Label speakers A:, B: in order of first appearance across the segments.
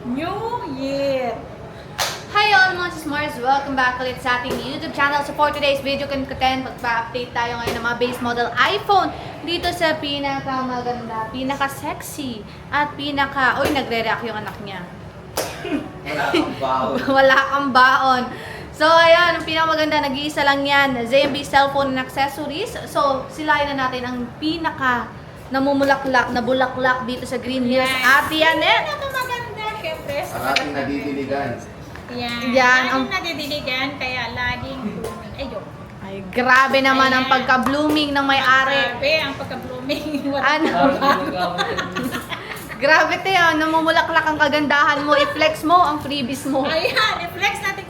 A: New Year!
B: Hi all mga Smarts! Welcome back ulit sa ating YouTube channel. So for today's video content, magpa-update tayo ngayon ng mga base model iPhone dito sa pinakamaganda, pinaka-sexy, at uy, nagre-react yung anak niya.
C: Wala kang baon.
B: Wala kang baon. So ayan, ang pinakamaganda, nag-iisa lang yan, ZMB cellphone and accessories. So silayan na natin ang pinaka namumulaklak na bulaklak dito sa Green Hills.
A: Yes.
B: Ate Anet!
A: Pinakamaganda, syempre.
C: Ang ating nadidiligan.
A: Yan.
B: Yan,
A: Laging nadidiligan, kaya laging blooming. Ayun.
B: Ay, grabe naman ang
A: Ayan.
B: pagka-blooming ng may-ari.
A: Grabe, ang pagka-blooming.
B: Ano? Grabe tayo, namumulaklak ang kagandahan mo. I-flex mo ang freebies mo.
A: Ayan, i-flex natin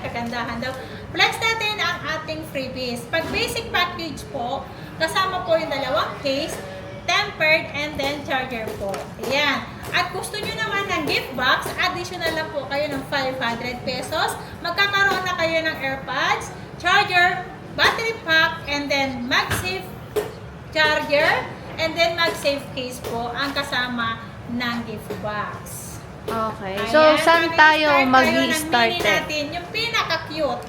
A: kagandahan daw. Flex natin ang ating freebies. Pag basic package po, kasama po yung dalawang case, tempered, and then charger po. Ayan. At gusto nyo naman ng gift box, additional lang po kayo ng 500 pesos. Magkakaroon na kayo ng AirPods, charger, battery pack, and then MagSafe charger, and then MagSafe case po ang kasama ng gift box.
B: Okay.
A: Ayan,
B: So, saan tayo
A: ng
B: mag-i-start?
A: mini natin, yung pinaka-cute.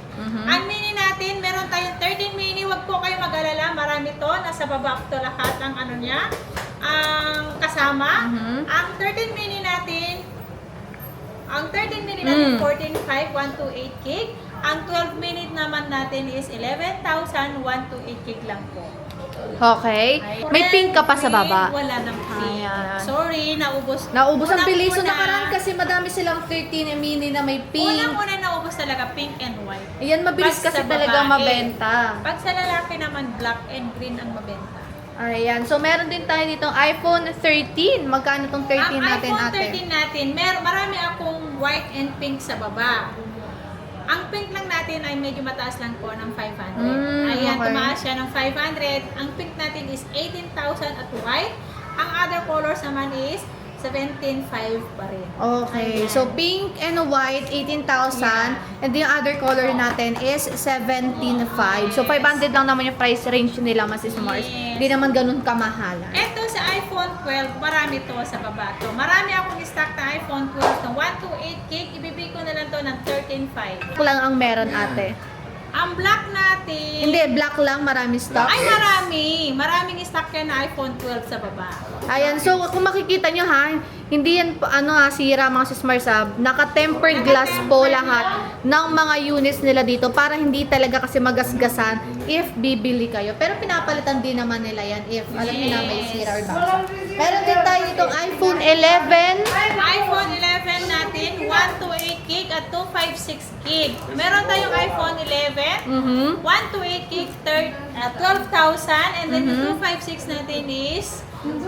A: Ang mini natin, meron tayong 13 mini. Wag po kayo mag-alala, marami to. Nasa baba to lahat ang ano niya, ang kasama. Ang 13 mini natin, 14.5, 128 gig. Ang 12 minute naman natin is 11,128 gig lang po.
B: Okay. May pink ka pa sa baba.
A: Wala nang pink.
B: Ayan.
A: Sorry, naubos.
B: Naubos ang bilis. So,
A: Unang-una,
B: nakaraan kasi madami silang 13 mini na may pink.
A: Unang-una naubos talaga pink and white.
B: Ayan, mabilis
A: Pag
B: kasi
A: sa
B: talaga
A: babae,
B: mabenta.
A: Pag sa lalaki naman, black and green ang mabenta.
B: Ayan. So, meron din tayo ditong iPhone 13. Magkano tong 13
A: Ang
B: natin,
A: iPhone
B: ate?
A: 13 natin, marami akong white and pink sa baba. Ang pink lang natin ay medyo mataas lang po ng 500. Ayan,
B: okay.
A: tumaas siya ng 500. Ang pink natin is 18,000 at white. Ang other colors naman is 17,500 pa rin.
B: Okay.
A: Ayan.
B: So, pink and white, 18,000.
A: Yeah.
B: And the other color natin is 17,500. So, 500 lang naman yung price range nila, Mrs. Mars.
A: Yes.
B: Hindi naman ganun kamahalan.
A: Ito sa iPhone 12, marami to sa baba to. Marami akong stock na iPhone 12 na 128 gig. Ibibigay ko na lang to ng 13,500.
B: Ito lang ang meron, ate.
A: Ang black natin...
B: Hindi, black lang, marami stock.
A: Ay, marami. Maraming stock yan na iPhone 12 sa baba.
B: Ayan, so kung makikita nyo ha, hindi yan sira mga sismars ha. Naka-tempered glass po lahat ng mga units nila dito para hindi talaga kasi magasgasan if bibili kayo. Pero pinapalitan din naman nila yan if alam nyo na may sira or basa. Meron din tayo itong iPhone 11.
A: iPhone 11 natin, 128 gig at 256 gig. Meron tayong iPhone 11, 128 gig, 12,000, and then yung 256 natin is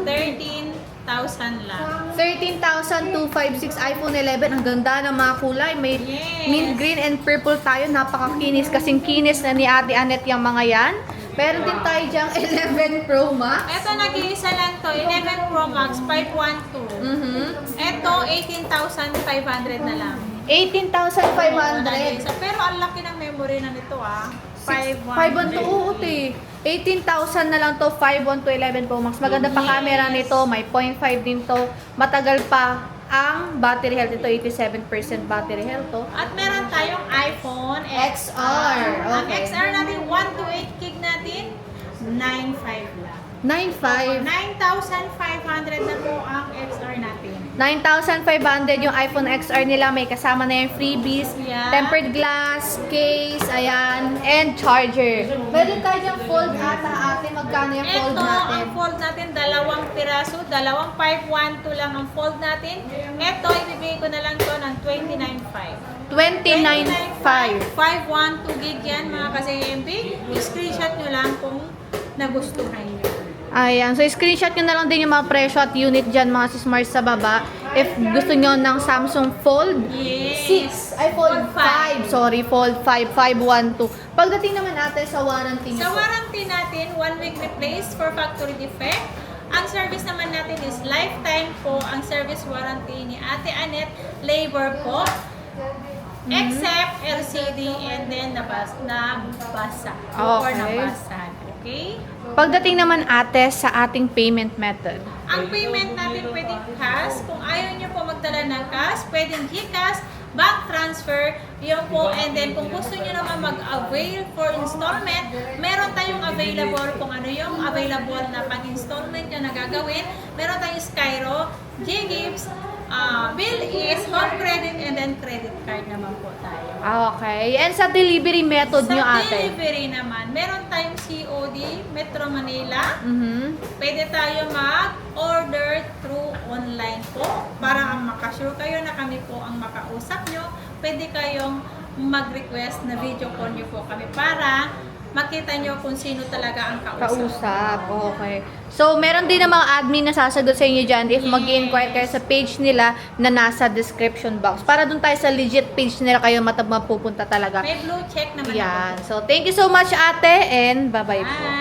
A: 13,000 lang.
B: 13,256 iPhone 11. Ang ganda ng mga kulay. May
A: Yes.
B: mint green and purple tayo. Napakakinis. Kasing kinis na ni Ate Anet yung mga yan. Meron din tayo dyang 11 Pro Max.
A: Ito, nag-iisa lang to, 11 Pro Max 512. Ito, 18,500 na lang.
B: 18,500.
A: Nag-iisa. Pero ang laki ng memory na nito
B: 512, oo, te. 18,000 na lang to, 512 Pro Max. Maganda pa
A: Yes.
B: camera nito, may 0.5 din to. Matagal pa ang battery health nito, 87% battery health to.
A: At meron tayong iPhone
B: XR.
A: Ang
B: Okay.
A: XR natin, 128 gig natin, 9,500 lang.
B: 9,500.
A: 9,500 na po ang XR natin.
B: 9,500 yung iPhone XR nila. May kasama na yung freebies,
A: Yeah.
B: tempered glass, case, ayan, and charger. Meron tayo yung fold ate. Magkano yung fold
A: Ito,
B: natin?
A: ang fold natin, 2 piraso, 512 lang ang fold natin. Ito, ibibigay ko na lang to ng 29,500.
B: 29,500.
A: 512 gig yan mga ka-CMB. I-screenshot nyo lang kung nagustuhan nyo.
B: Ayan. So, screenshot nyo na lang din yung mga presyo at unit dyan, mga sismart sa baba. If gusto nyo ng Samsung Fold
A: Yes.
B: 6, ay Fold 5. Sorry, Fold 5, 512. Pagdating naman natin sa warranty nyo.
A: Sa warranty natin, 1 week replace for factory defect. Ang service naman natin is lifetime po. Ang service warranty ni Ate Anet, labor po. Except LCD and then nabasa. Or
B: Okay.
A: nabasa. Okay?
B: Pagdating naman ate sa ating payment method.
A: Ang payment natin pwedeng cash. Kung ayaw nyo po magdala ng cash, pwedeng GCash, bank transfer, yun po. And then kung gusto nyo naman mag-avail for installment, meron tayong available kung ano yung available na pang-installment nyo na gagawin. Meron tayong Skyro, J-Gives, Bill is, home credit, and then credit card naman po tayo.
B: Okay. And sa delivery method
A: Sa
B: nyo ate?
A: delivery naman, meron tayong COD, Metro Manila.
B: Mhm.
A: Pwede tayo mag-order through online po para makasure kayo na kami po ang makausap nyo. Pwede kayong mag-request na video call nyo po kami para makita nyo kung sino talaga ang kausap.
B: Kausap. Okay. So, meron din ng mga admin na sasagot sa inyo dyan if
A: Yes.
B: mag-inquire kayo sa page nila na nasa description box. Para dun tayo sa legit page nila kayo mapupunta talaga.
A: May blue check naman
B: Yan.
A: ako.
B: So, thank you so much ate and bye-bye po.
A: Bye!